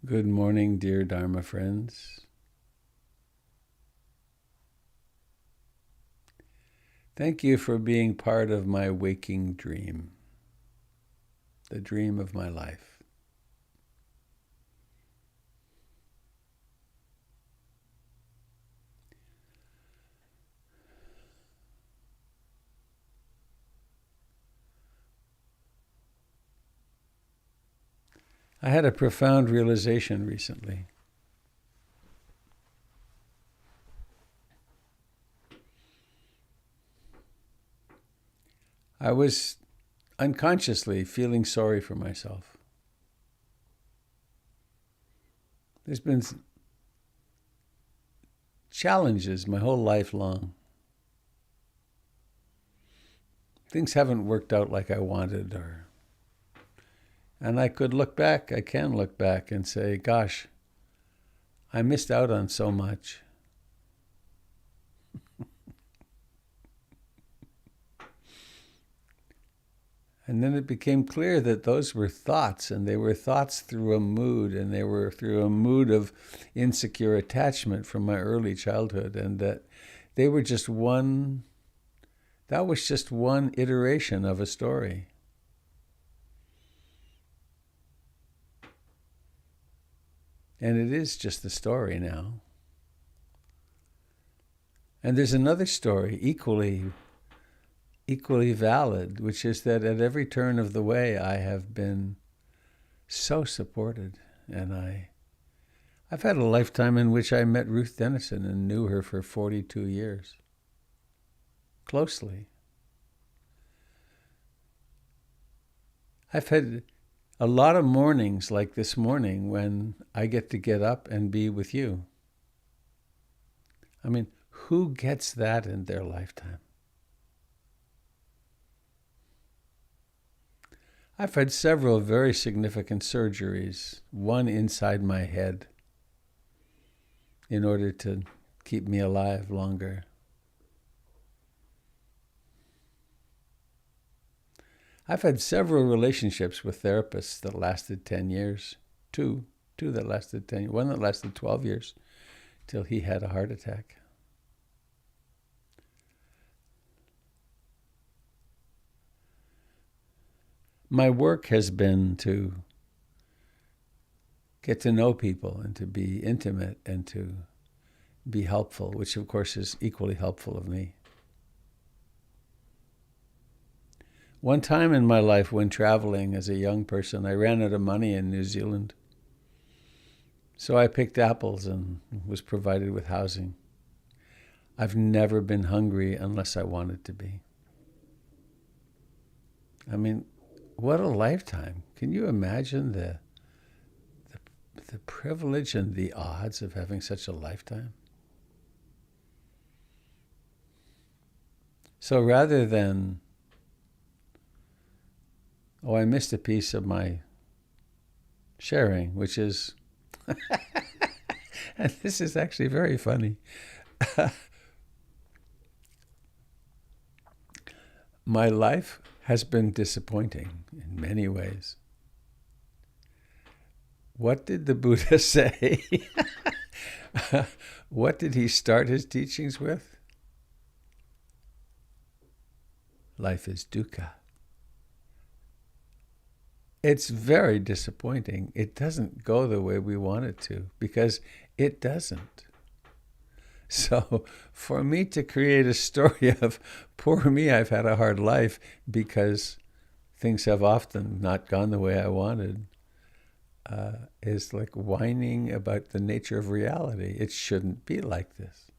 Good morning, dear Dharma friends. Thank you for being part of my waking dream, the dream of my life. I had a profound realization recently. I was unconsciously feeling sorry for myself. There's been challenges my whole life long. Things haven't worked out like I wanted, and I can look back and say, gosh, I missed out on so much. And then it became clear that those were thoughts, and they were thoughts through a mood, and they were through a mood of insecure attachment from my early childhood, and that they were that was just one iteration of a story. And it is just a story now. And there's another story equally valid, which is that at every turn of the way I have been so supported. And I've had a lifetime in which I met Ruth Denison and knew her for 42 years. Closely. I've had a lot of mornings like this morning when I get up and be with you. I mean, who gets that in their lifetime? I've had several very significant surgeries, one inside my head, in order to keep me alive longer. I've had several relationships with therapists that lasted 10 years. Two that lasted 10 years. One that lasted 12 years, till he had a heart attack. My work has been to get to know people and to be intimate and to be helpful, which of course is equally helpful of me. One time in my life when traveling as a young person, I ran out of money in New Zealand. So I picked apples and was provided with housing. I've never been hungry unless I wanted to be. I mean, what a lifetime. Can you imagine the privilege and the odds of having such a lifetime? So rather than, I missed a piece of my sharing, which is, and this is actually very funny. My life has been disappointing in many ways. What did the Buddha say? What did he start his teachings with? Life is dukkha. It's very disappointing. It doesn't go the way we want it to, because it doesn't. So for me to create a story of, poor me, I've had a hard life because things have often not gone the way I wanted, is like whining about the nature of reality. It shouldn't be like this.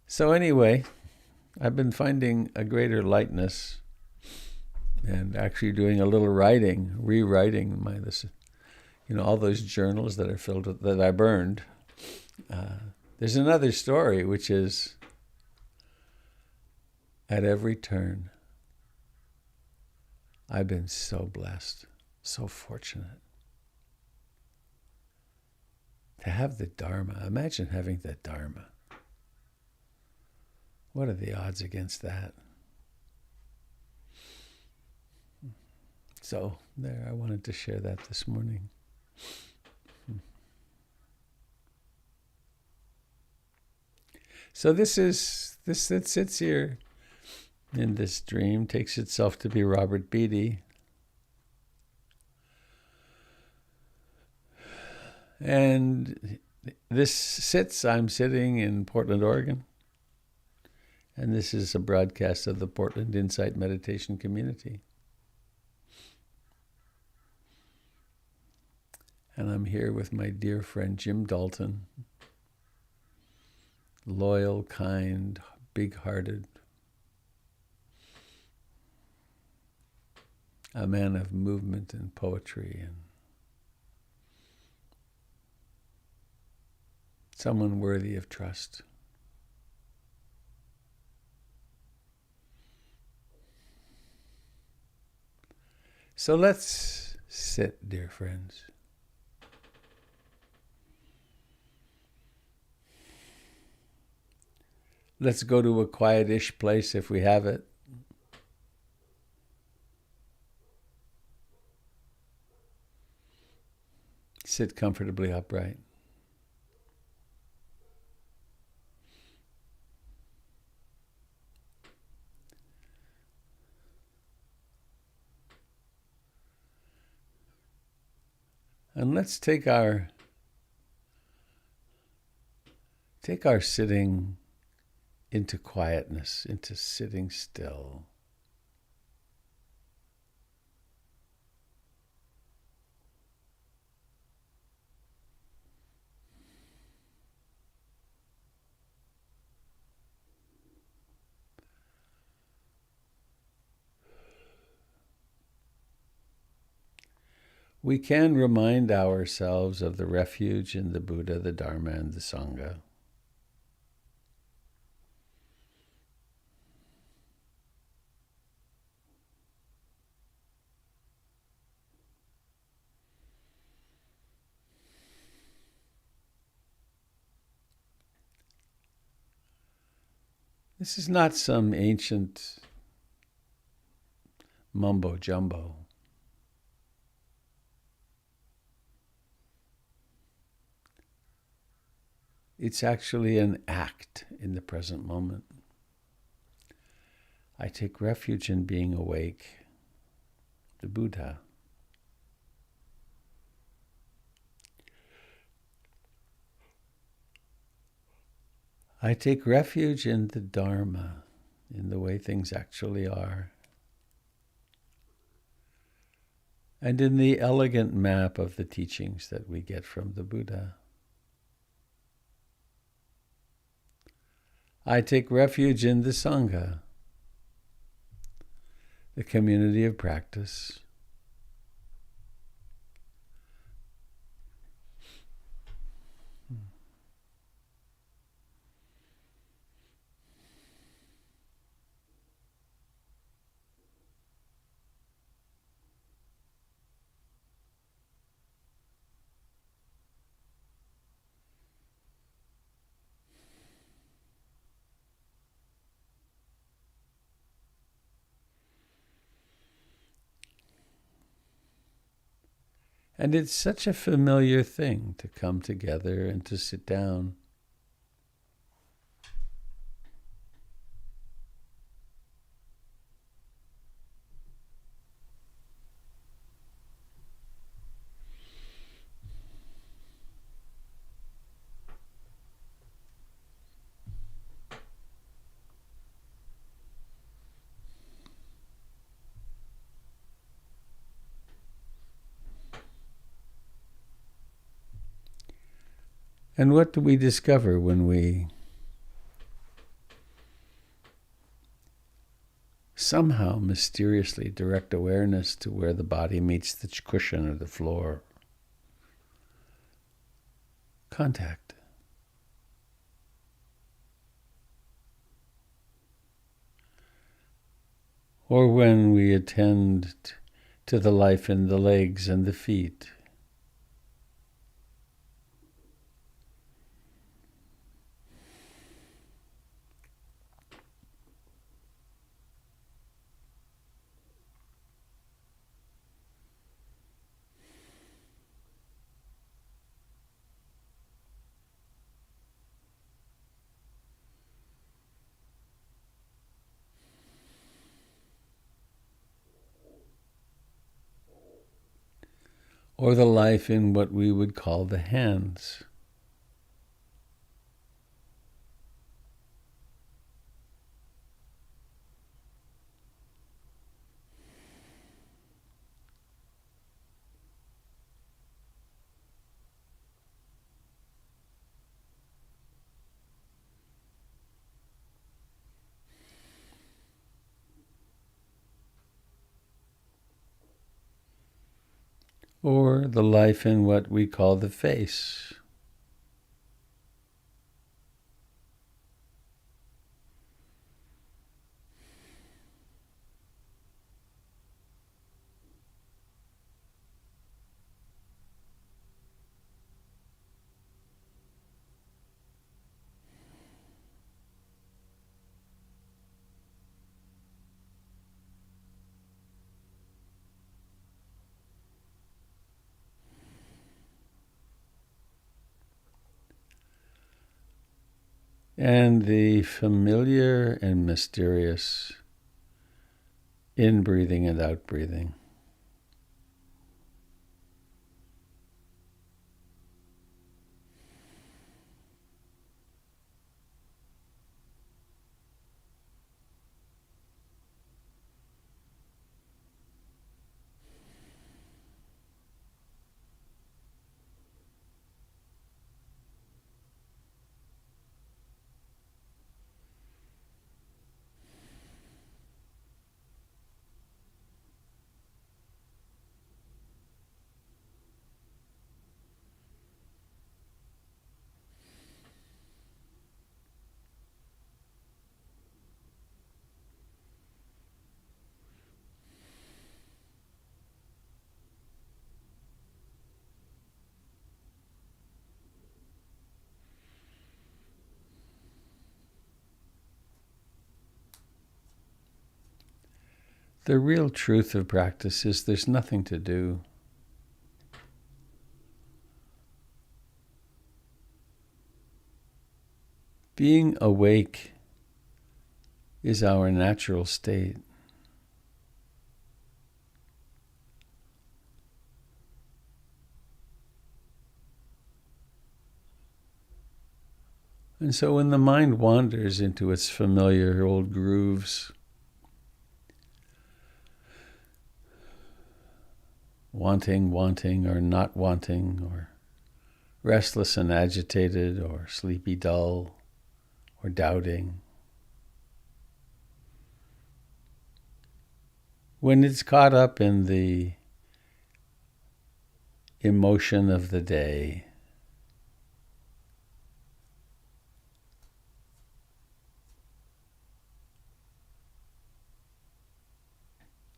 So anyway, I've been finding a greater lightness and actually doing a little rewriting all those journals that are filled with, that I burned. There's another story, which is, at every turn, I've been so blessed, so fortunate to have the Dharma. Imagine having the Dharma. What are the odds against that? So there, I wanted to share that this morning. So this that sits here in this dream takes itself to be Robert Beatty. And I'm sitting in Portland, Oregon. And this is a broadcast of the Portland Insight Meditation Community. And I'm here with my dear friend Jim Dalton. Loyal, kind, big-hearted. A man of movement and poetry, and someone worthy of trust. So let's sit, dear friends. Let's go to a quietish place if we have it. Sit comfortably upright. And let's take our sitting into quietness, into sitting still. We can remind ourselves of the refuge in the Buddha, the Dharma, and the Sangha. This is not some ancient mumbo jumbo. It's actually an act in the present moment. I take refuge in being awake, the Buddha. I take refuge in the Dharma, in the way things actually are, and in the elegant map of the teachings that we get from the Buddha. I take refuge in the Sangha, the community of practice. And it's such a familiar thing to come together and to sit down. And what do we discover when we somehow mysteriously direct awareness to where the body meets the cushion or the floor? Contact. Or when we attend to the life in the legs and the feet. or the life in what we would call the hands. Or the life in what we call the face. And the familiar and mysterious in-breathing and out-breathing. The real truth of practice is there's nothing to do. Being awake is our natural state. And so when the mind wanders into its familiar old grooves, wanting or not wanting, or restless and agitated, or sleepy dull, or doubting, when it's caught up in the emotion of the day,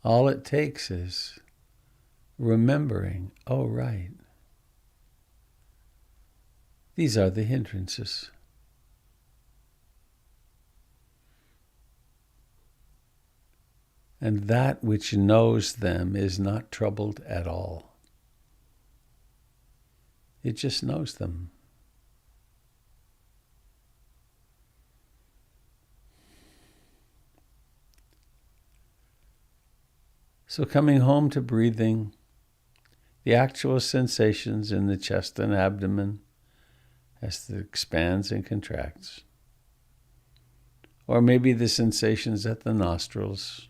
all it takes is remembering, oh, right, these are the hindrances. And that which knows them is not troubled at all. It just knows them. So coming home to breathing, the actual sensations in the chest and abdomen as it expands and contracts. Or maybe the sensations at the nostrils.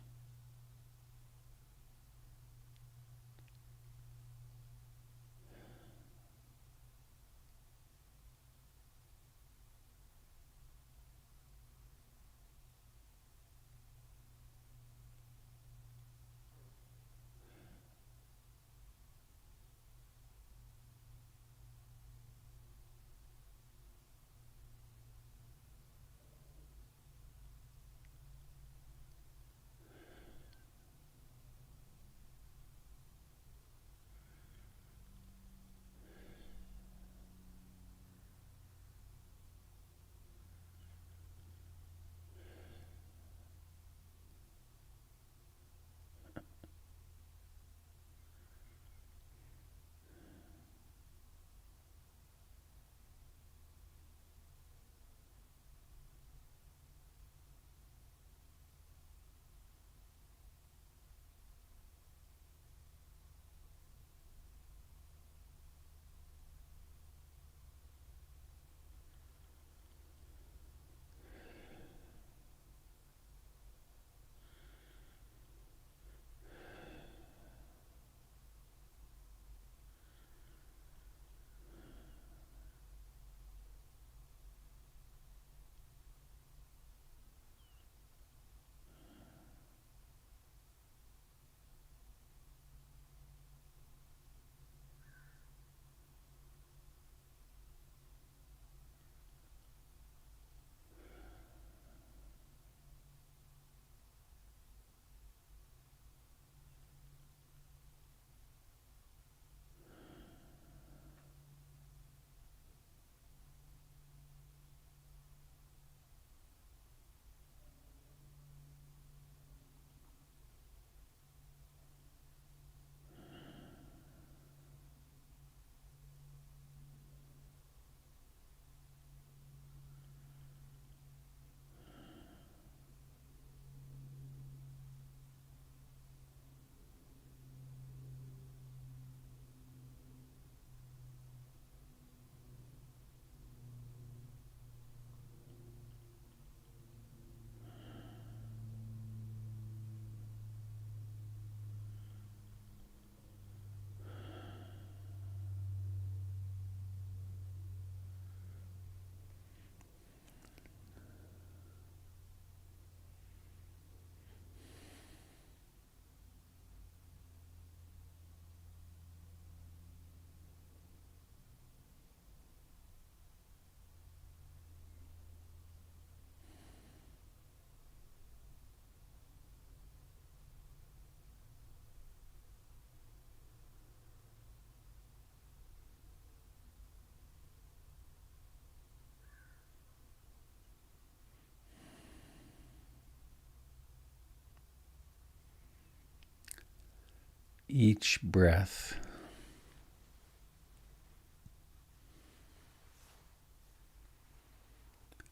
Each breath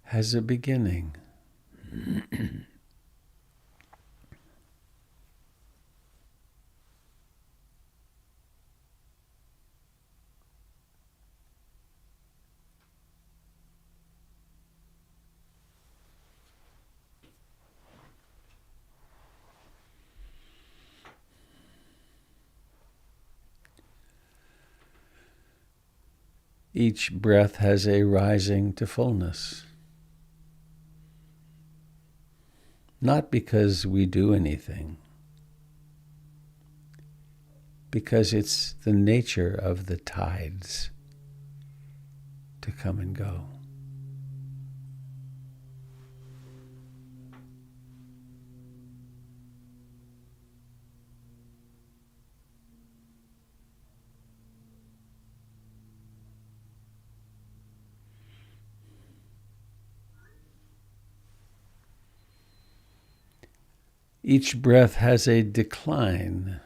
has a beginning. Each breath has a rising to fullness. Not because we do anything, because it's the nature of the tides to come and go. Each breath has a decline